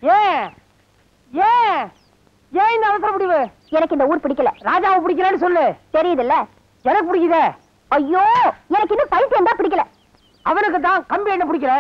ஏன் ஏன் ஏன் இந்த அவசர முடிவு? எனக்கு இந்த ஊர் பிடிக்கல. ராஜாவை பிடிக்கலன்னு சொல்லு. தெரியுதுல்ல? எனக்கு பிடிக்குதே. ஐயோ, எனக்கு இன்னும் பைத்தியம் தான் பிடிக்கல. அவனுக்கு தான் கம்பி என்ன பிடிக்கல.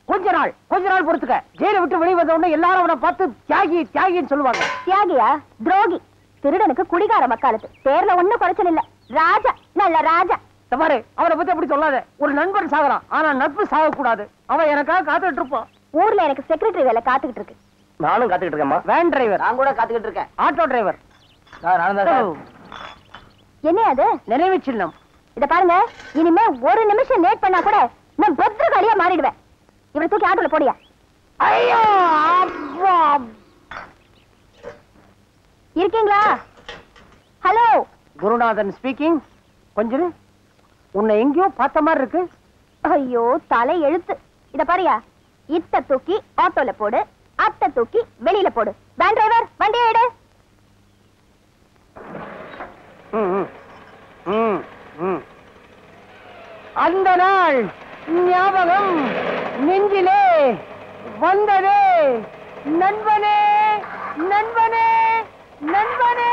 கொஞ்ச நாள் பொறுத்துக்க. ஜெயிலை விட்டு வெளியே வந்த உடனே எல்லாரும் அவனை பார்த்து தியாகி தியாகின்னு சொல்லுவாங்க. தியாகியா? துரோகி. திருடனுக்கு குடிகார வக்காலத்து. பேர்ல ஒண்ணும் குறைச்சல் இல்ல. ராஜா, நல்ல ராஜா. பாரு, அவனை பத்தி அப்படி சொல்லாத. ஒரு நண்பன் சாகலாம், ஆனா நட்பு சாக கூடாது. அவன் எனக்காக காத்துக்கிட்டு இருப்பான். ஊர்ல எனக்கு செக்ரட்டரி வேலை காத்துக்கிட்டு இருக்கு. நானும் காத்துக்கிட்டு இருக்கேம்மா. Van driver. நான் கூட காத்துக்கிட்டு இருக்கேன். Auto driver. என்ன அது? நினைவு சின்னம். இத பாருங்க, இனிமே ஒரு நிமிஷம் லேட் பண்ணா கூட நான் பத்திரகாளியா மாறிடுவேன். இவனை தூக்கி ஆட்டோல போடியா. ஐயோ அப்பா. இருக்கீங்களா? ஹலோ, குருநாதன் ஸ்பீக்கிங். கொஞ்சம் உன்னை எங்கேயோ பார்த்த மாதிரி இருக்கு. ஐயோ தலை எழுத்து. இத பாரியா, இத்த தூக்கி ஆட்டோல போடு, அத்த தூக்கி வெளியில போடு. வேன் டிரைவர், வண்டியை எடு. அந்த நாள் ஞாபகம் நெஞ்சிலே வந்ததே. நண்பனே நண்பனே நண்பனே.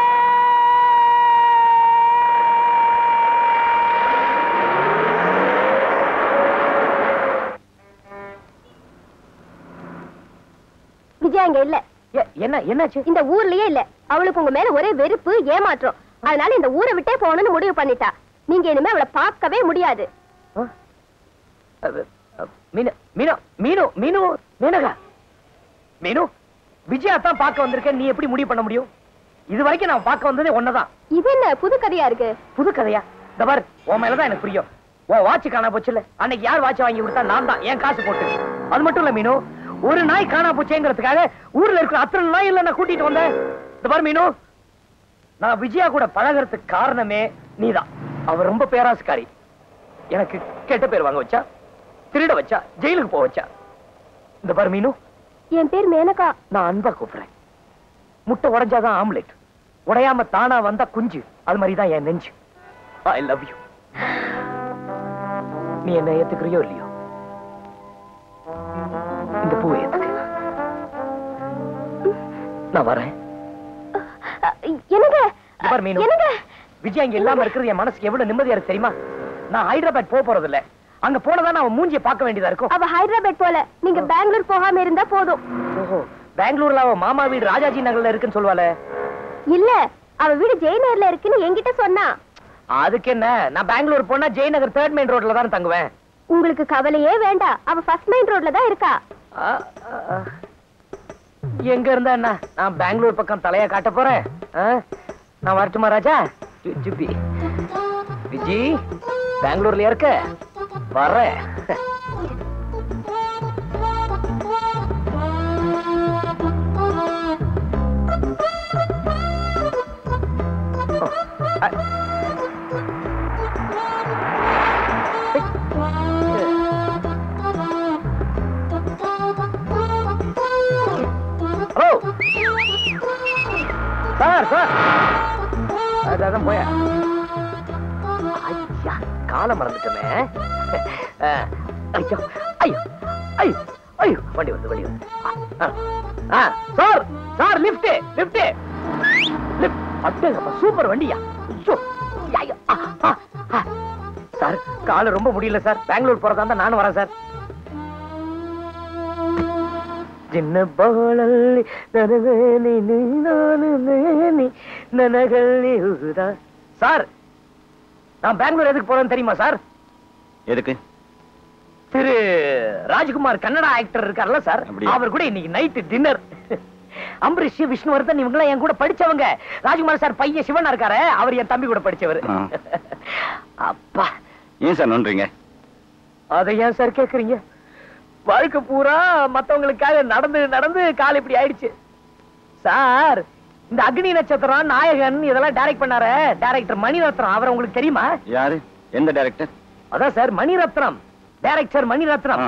விஜயா இங்க இல்ல. என்னாச்சு? இந்த ஊர்லயே இல்ல. அவளுக்கு உங்க மேல ஒரே வெறுப்பு, ஏமாற்றம். அதனால இந்த ஊரை விட்டே போகணும்னு முடிவு பண்ணிட்டா. நீங்க இனிமே அவளை பார்க்கவே முடியாது. விஜயா தான் பார்க்க வந்திருக்கேன். நீ எப்படி முடிவு பண்ண முடியும்? இது வரைக்கும் நான் பார்க்க வந்ததே ஒன்னதான். இது என்ன புது கதையா இருக்கு? புது கதையா? இந்த பாரு, உன் மேலதான் எனக்கு புரியும். உன் வாட்ச் காணா போச்சுல, அன்னைக்கு யார் வாட்ச் வாங்கி கொடுத்தா? நான் தான், என் காசு போட்டு. அது மட்டும் இல்ல மீனு, ஒரு நாய் காணா போச்சேங்கிறதுக்காக ஊர்ல இருக்கிற அத்தனை நாய் இல்ல நான் கூட்டிட்டு வந்தேன். இந்த பாரு மீனு, நான் விஜயா கூட பழகிறதுக்கு காரணமே நீதான். அவ ரொம்ப பேராசுக்காரி. எனக்கு கெட்ட பேர் வாங்க வச்சா, திருட வச்சா, ஜெயிலுக்கு போக வச்சா. இந்த பாரு மீனு, என் பேர் மேனகா. நான் அன்பா கூப்பிடுறேன். முட்டை உடைஞ்சாதான் ஆம்லெட், உடையாம தானா வந்தா குஞ்சு. அது மாதிரிதான் என் நெஞ்சு. I love you. நீ என்ன ஏத்துக்கிறியோ இல்லையோ, இந்த பூவை ஏத்துக்கு. நான் வரேன். என்னங்க? விஜயா இங்க இல்லாம இருக்கிறது என் மனசுக்கு எவ்வளவு நிம்மதியா இருக்கு தெரியுமா? நான் ஹைதராபாத் போறது இல்ல. அங்க போனதான் அவன் மூஞ்சியை பார்க்க வேண்டியதா இருக்கும். அவ ஹைதராபாத் போல, நீங்க பெங்களூர் போகாம இருந்தா போதும். ஓஹோ, பெங்களூர்ல அவ மாமா வீடு ராஜாஜி நகர்ல இருக்குன்னு சொல்லுவாளே. இல்ல, அவ வீடு ஜெயநகர்ல இருக்குன்னு என்கிட்ட சொன்னா. அதுக்கு என்ன, நான் பெங்களூர் போனா ஜெயநகர் 3rd மெயின் ரோட்ல தான் தங்குவேன். உங்களுக்கு கவலையே வேண்டாம், அவ 1st மெயின் ரோட்ல தான் இருக்கா. எங்க இருந்தா என்ன, நான் பெங்களூர் பக்கம் தலையா காட்ட போறேன். நான் வரட்டுமா ராஜா? ஜுபி விஜி, பெங்களூர்ல இருக்க வர்றேன். சார் சார், அதான் போய. ஐயா, காலம் மறந்துட்டமே. ஐயோ ஐயோ ஐயோ ஐயோ, வண்டி வந்து வண்டி வந்து. Sir sir, lift lift lift. Super வண்டியா. ஐயோ சார், கால ரொம்ப முடியல சார். பெங்களூர் போறதா இருந்தா நானும் வரேன் சார். சின்ன பாலல்லி நனவேனி நானு நேனி நனகல்லி உதா. சார், நான் பெங்களூர் எதுக்கு போறேன்னு தெரியுமா சார்? எதுக்கு? திரு ராஜ்குமார் கன்னடா ஆக்டர் இருக்கார்ல சார், அவர் கூட இன்னைக்கு நைட் டின்னர். அம்பரீஷ், விஷ்ணுவர்தன் இவங்க என் கூட படிச்சவங்க. ராஜ்குமார் சார் பையன் சிவனா இருக்காரு, அவர் என் தம்பி கூட படிச்சவர். அப்பா, ஏன் சார் நோன்றீங்க? அதை ஏன் சார் கேக்குறீங்க? வாழ்க்கை பூரா மத்தவங்களுக்காக நடந்து நடந்து கால் இப்படி ஆயிடுச்சு சார். இந்த அக்னி நட்சத்திரம், நாயகன் இதெல்லாம் டைரக்ட் பண்ணாரு டைரக்டர் மணிரத்னம். அவர் உங்களுக்கு தெரியுமா? யாரு? எந்த டைரக்டர்? அதான் சார், மணிரத்னம் டைரக்டர் மணிரத்னம்.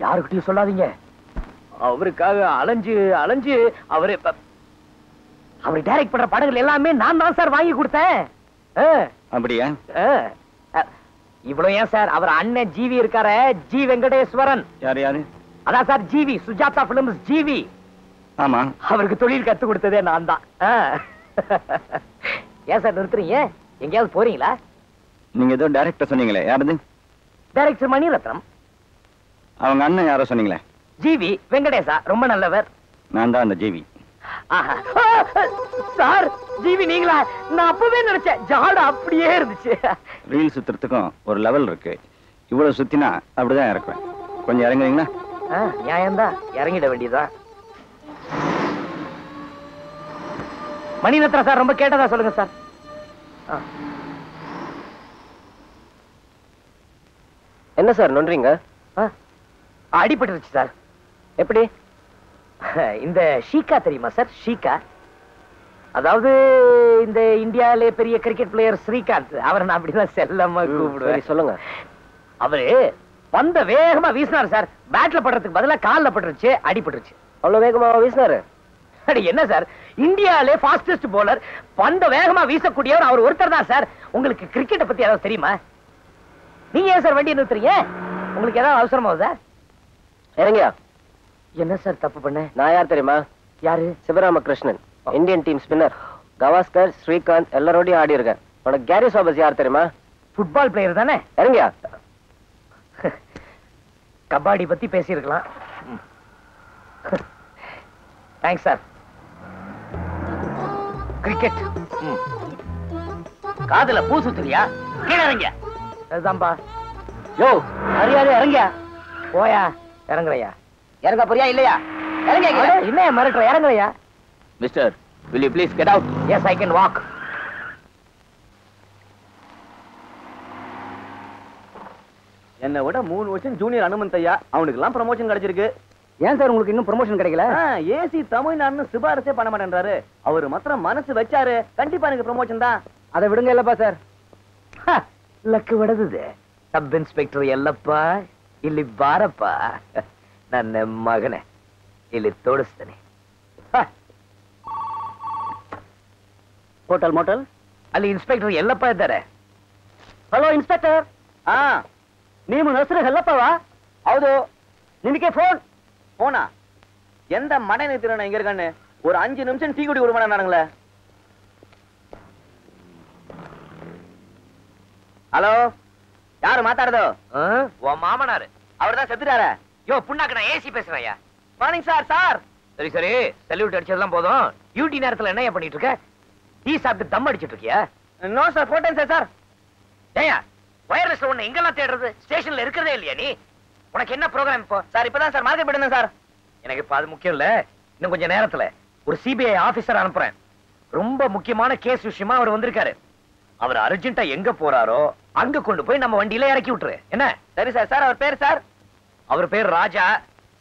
யாருக்கிட்டையும் சொல்லாதீங்க. அவருக்காக அலைஞ்சு அலைஞ்சு அவரு டைரக்ட் பண்ற படங்கள் எல்லாமே நான் தான் சார் வாங்கி கொடுத்தேன். அப்படியா? இவ்வளவு ஏன் சார், அவர் அண்ணன் ஜிவி இருக்காரு, ஜி வெங்கடேஸ்வரன். யாரு யாரு? அதான் சார் ஜிவி, சுஜாதா பிலிம்ஸ் ஜிவி. ஆமா. அவருக்கு தொழில் கத்து கொடுத்ததே நான் தான். ஏன் சார் நிறுத்துறீங்க? எங்கேயாவது போறீங்களா? நீங்க ஏதோ டைரக்டர் சொன்னீங்களே, யாரது? டைரக்டர் மணிரத்னம். அவங்க அண்ணன் யாரோ சொன்னீங்களே? ஜிவி வெங்கடேசா, ரொம்ப நல்லவர். நான் தான் அந்த ஜிவி. சார் ஜிவி நீங்களா? நான் அப்பவே நினைச்சேன், ஜாட அப்படியே இருந்துச்சு. ரீல் சுத்துறதுக்கும் ஒரு லெவல் இருக்கு. இவ்வளவு சுத்தினா அப்படிதான் இறக்குவேன். கொஞ்சம் இறங்குறீங்களா? நியாயம்தான், இறங்கிட வேண்டியதுதான். மணிரத்னம் சார் ரொம்ப கேட்டதா சொல்லுங்க சார். என்ன சார் நொன்றீங்க? அடிபட்டுருச்சு சார். எப்படி? இந்த ஷீகா தெரியுமா சார்? ஷீகா அதாவது இந்த இந்தியாவிலே பெரிய கிரிக்கெட் பிளேயர் ஸ்ரீகாந்த். அவரை நான் அப்படிதான் செல்லமா கூப்பிடுவேன். சொல்லுங்க. அவரு பந்த வேகமா வீசினார் சார். பேட்ல படுறதுக்கு பதிலா கால்ல பட்டுருச்சு, அடிபட்டுருச்சு. அவ்வளவு வேகமா வீசினாரு? அடி என்ன சார், இந்தியாவிலே ஃபாஸ்டஸ்ட் போலர், பந்த வேகமா வீசக்கூடியவர் அவர் ஒருத்தர் தான் சார். உங்களுக்கு கிரிக்கெட்டை பத்தி ஏதாவது தெரியுமா? நீங்க ஏன் சார் வண்டியை நிறுத்துறீங்க? உங்களுக்கு ஏதாவது அவசரமா சார்? இறங்கியா? என்ன சார் தப்பு பண்ண? நான் யார் தெரியுமா? யாரு? Sivaramakrishnan, Indian team spinner. Gavaskar, Srikanth எல்லாரோடையும் ஆடி இருக்கேன். உனக்கு கேரி சோபஸ் யார் தெரியுமா? ஃபுட்பால் பிளேயர் தானே? இறங்கியா? கபாடி பத்தி பேசியிருக்கலாம். Thanks sir. கிரிக்கெட் காதுல பூ சுத்துறியா? கீழே இறங்க. அதுதான்பா. யோ மரியாதை இறங்கியா? போயா. இறங்குறையா? இறங்க போறியா இல்லையா? இறங்க. என்ன மிரட்டுற? இறங்குறையா? Mister, will you please get out? Yes, I can walk. என்னை விட 3 வருஷம் ஜூனியர் அனுமந்த் ஐயா, அவனுக்கு எல்லாம் ப்ரமோஷன் கிடைச்சிருக்கு. ஏன் சார் உங்களுக்கு இன்னும் ப்ரமோஷன் கிடைக்கல? ஏசி தமிழ்நாடுன்னு சிபாரிசே பண்ண மாட்டேன்றாரு. அவரு மாத்திரம் மனசு வச்சாரு, கண்டிப்பா எனக்கு ப்ரமோஷன் தான். அதை விடுங்க இல்லப்பா சார். லக்கு விடுது. சப் இன்ஸ்பெக்டர் எல்லப்பா ಇಲ್ಲಿ ಬಾರಪ್ಪ ನನ್ನ ಮಗನೇ, ಇಲ್ಲಿ ತೋಡಿಸ್ತೇನೆ. ಹೋಟೆಲ್ ಮೋಟಲ್ ಅಲ್ಲಿ ಇನ್ಸ್ಪೆಕ್ಟರ್ ಎಲ್ಲಪ್ಪ ಇದ್ದಾರೆ. Hello inspector. ನೀವು ಹೆಸರು ಎಲ್ಲಪ್ಪವಾ? ಹೌದು. ನಿಮಗೆ போனா எந்த மடை நிறுத்தின இங்க இருக்கான்னு ஒரு 5 நிமிஷம் டீ குடி விடுமா நானுங்களே. ஹலோ, யாரு மாத்தாடுதோ? உன் மாமனாரு. அவர்தான் செத்துட்டாரா? யோ புண்ணாக்கு, நான் ஏசி பேசுறேன்யா. Morning sir. சார் சரி சரி, சல்யூட் அடிச்சதெல்லாம் போதும். டியூட்டி நேரத்துல என்ன பண்ணிட்டு இருக்க? டீ சாப்பிட்டு தம் அடிச்சிட்டு இருக்கியா? நோ சார், போட்டேன் சார். சார் ஏயா வயர்லெஸ்ல உன்னை எங்கெல்லாம் தேடுறது? ஸ்டேஷன்ல இருக்கிறதே இல்லையா நீ? உனக்கு என்ன ப்ரோக்ராம் இப்போ? சார் இப்பதான் சார் மார்க்கெட் போயிருந்தேன் சார். எனக்கு இப்ப அது முக்கியம் இல்ல. இன்னும் கொஞ்ச நேரத்துல ஒரு சிபிஐ ஆபீசர் அனுப்புறேன். ரொம்ப முக்கியமான கேஸ் விஷயமா அவர் வந்திருக்காரு. அவர் அர்ஜென்ட்டா எங்க போறாரோ அங்க கொண்டு போய் நம்ம வண்டியில இறக்கி விட்டுரு. என்ன? சரி சார். சார் அவர் பேர்? சார் அவர் பேர் ராஜா.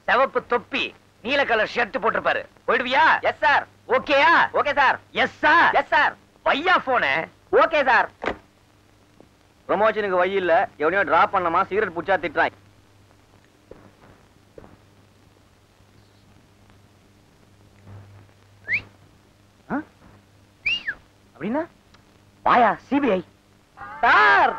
சிவப்பு தொப்பி, நீல கலர் ஷர்ட் போட்டிருப்பாரு. போயிடுவியா? Yes sir. ஓகேயா? Okay sir. Yes sir. Yes sir. பையா போனே. Okay sir. ப்ரமோஷனுக்கு வழி இல்ல, எவனையோ டிராப் பண்ணமா சிகரெட் புடிச்சா திட்டுறான். அப்படின்னா வாயா சிபிஐ. சார்